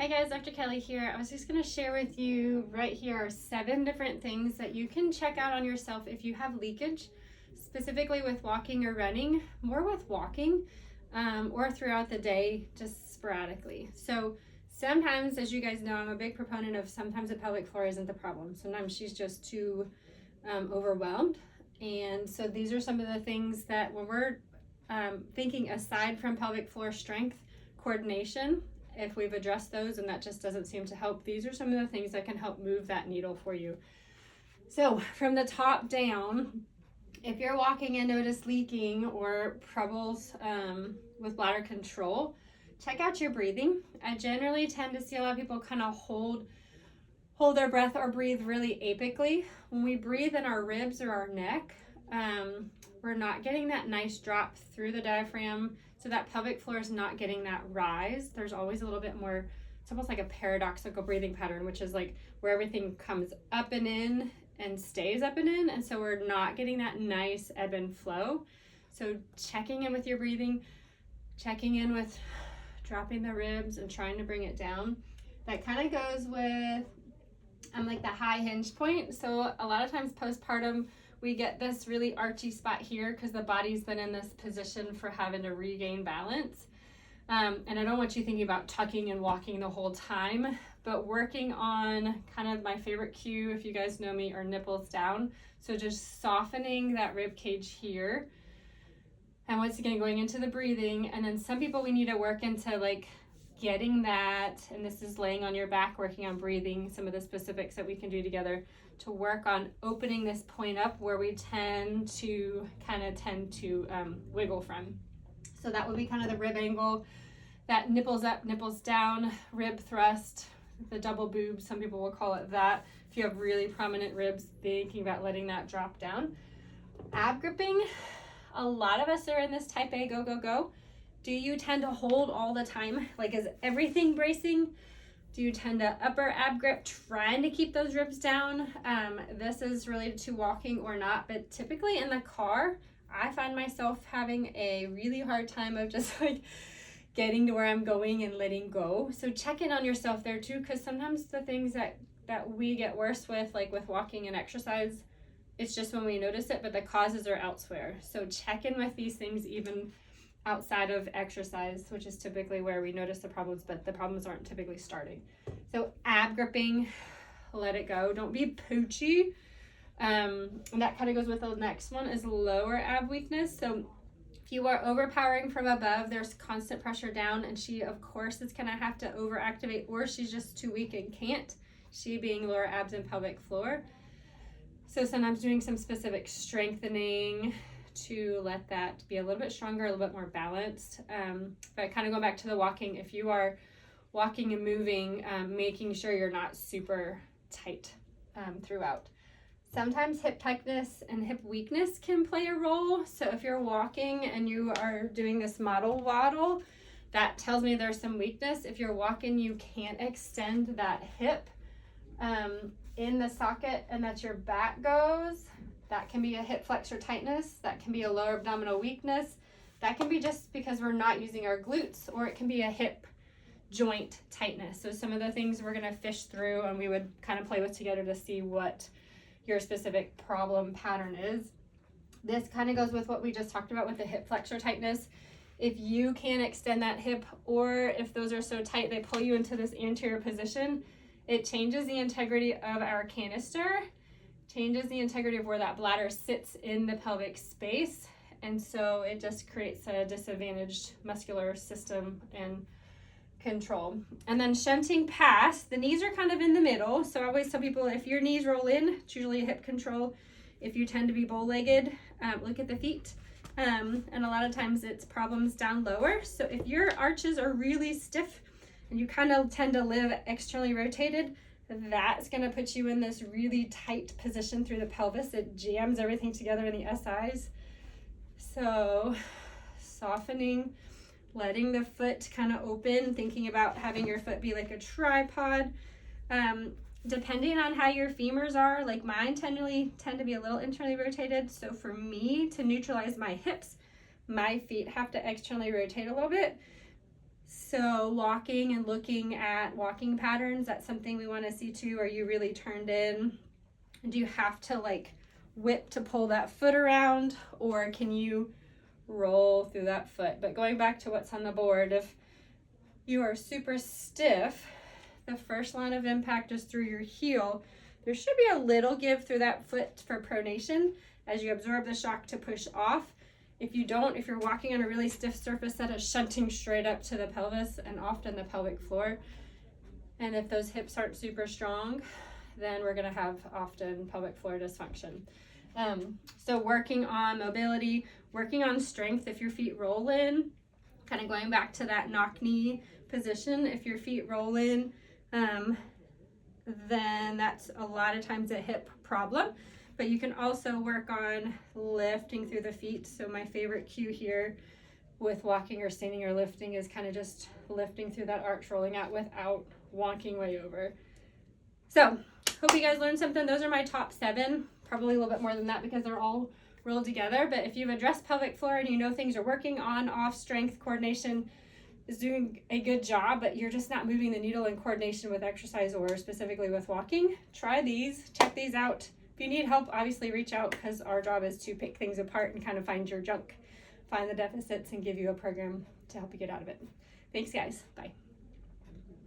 Hi guys, Dr. Kelly here. I was just going to share with you right here are 7 different things that you can check out on yourself if you have leakage, specifically with walking or running, more with walking, or throughout the day, just sporadically. So sometimes, as you guys know, I'm a big proponent of sometimes the pelvic floor isn't the problem. Sometimes she's just too overwhelmed. And so these are some of the things that when we're thinking aside from pelvic floor strength, coordination, if we've addressed those and that just doesn't seem to help, these are some of the things that can help move that needle for you. So from the top down, if you're walking and notice leaking or troubles with bladder control, check out your breathing. I generally tend to see a lot of people kind of hold their breath or breathe really apically. When we breathe in our ribs or our neck, we're not getting that nice drop through the diaphragm, so that pelvic floor is not getting that rise. There's always a little bit more, it's almost like a paradoxical breathing pattern, which is like where everything comes up and in and stays up and in, and so we're not getting that nice ebb and flow. So checking in with your breathing, checking in with dropping the ribs and trying to bring it down. That kind of goes with like the high hinge point. So a lot of times postpartum, we get this really archy spot here because the body's been in this position for having to regain balance. And I don't want you thinking about tucking and walking the whole time, but working on kind of my favorite cue, if you guys know me, are nipples down. So just softening that rib cage here. And once again, going into the breathing. And then some people, we need to work into like getting that, and this is laying on your back, working on breathing, some of the specifics that we can do together to work on opening this point up where we tend to wiggle from. So that would be kind of the rib angle, that nipples up, nipples down, rib thrust, the double boob, some people will call it that. If you have really prominent ribs, thinking about letting that drop down. Ab gripping, a lot of us are in this type A, go, go, go. Do you tend to hold all the time? Like, is everything bracing? Do you tend to upper ab grip, trying to keep those ribs down? This is related to walking or not, but typically in the car, I find myself having a really hard time of just like getting to where I'm going and letting go. So check in on yourself there too, because sometimes the things that we get worse with, like with walking and exercise, it's just when we notice it, but the causes are elsewhere. So check in with these things even outside of exercise, which is typically where we notice the problems, but the problems aren't typically starting. So ab gripping, let it go. Don't be poochy. And that kind of goes with the next one is lower ab weakness. So if you are overpowering from above, there's constant pressure down, and she, of course, is going to have to overactivate, or she's just too weak and can't, she being lower abs and pelvic floor. So sometimes doing some specific strengthening to let that be a little bit stronger, a little bit more balanced. But kind of going back to the walking, if you are walking and moving, making sure you're not super tight throughout. Sometimes hip tightness and hip weakness can play a role. So if you're walking and you are doing this model waddle, that tells me there's some weakness. If you're walking, you can't extend that hip in the socket and that your back goes. That can be a hip flexor tightness. That can be a lower abdominal weakness. That can be just because we're not using our glutes, or it can be a hip joint tightness. So some of the things we're going to fish through and we would kind of play with together to see what your specific problem pattern is. This kind of goes with what we just talked about with the hip flexor tightness. If you can't extend that hip, or if those are so tight they pull you into this anterior position, it changes the integrity of our canister, changes the integrity of where that bladder sits in the pelvic space, and so it just creates a disadvantaged muscular system and control. And then shunting past, the knees are kind of in the middle, so I always tell people if your knees roll in, it's usually a hip control. If you tend to be bow-legged, look at the feet, and a lot of times it's problems down lower. So if your arches are really stiff and you kind of tend to live externally rotated, that's going to put you in this really tight position through the pelvis. It jams everything together in the SIs. So softening, letting the foot kind of open, thinking about having your foot be like a tripod. Depending on how your femurs are, like mine tend to be a little internally rotated. So for me to neutralize my hips, my feet have to externally rotate a little bit. So So walking and looking at walking patterns, that's something we want to see too. Are you really turned in? Do you have to like whip to pull that foot around, or can you roll through that foot? But going back to what's on the board, if you are super stiff, the first line of impact is through your heel. There should be a little give through that foot for pronation as you absorb the shock to push off. If you don't, if you're walking on a really stiff surface, that is shunting straight up to the pelvis and often the pelvic floor. And if those hips aren't super strong, then we're going to have often pelvic floor dysfunction. So working on mobility, working on strength. If your feet roll in, kind of going back to that knock knee position, if your feet roll in, then that's a lot of times a hip problem. But you can also work on lifting through the feet. So my favorite cue here with walking or standing or lifting is kind of just lifting through that arch, rolling out without wonking way over. So hope you guys learned something. Those are my top 7, probably a little bit more than that because they're all rolled together. But if you've addressed pelvic floor and you know things are working on, off, strength, coordination is doing a good job, but you're just not moving the needle in coordination with exercise or specifically with walking, try these, check these out. If you need help, obviously reach out, because our job is to pick things apart and kind of find your junk, find the deficits, and give you a program to help you get out of it. Thanks, guys. Bye.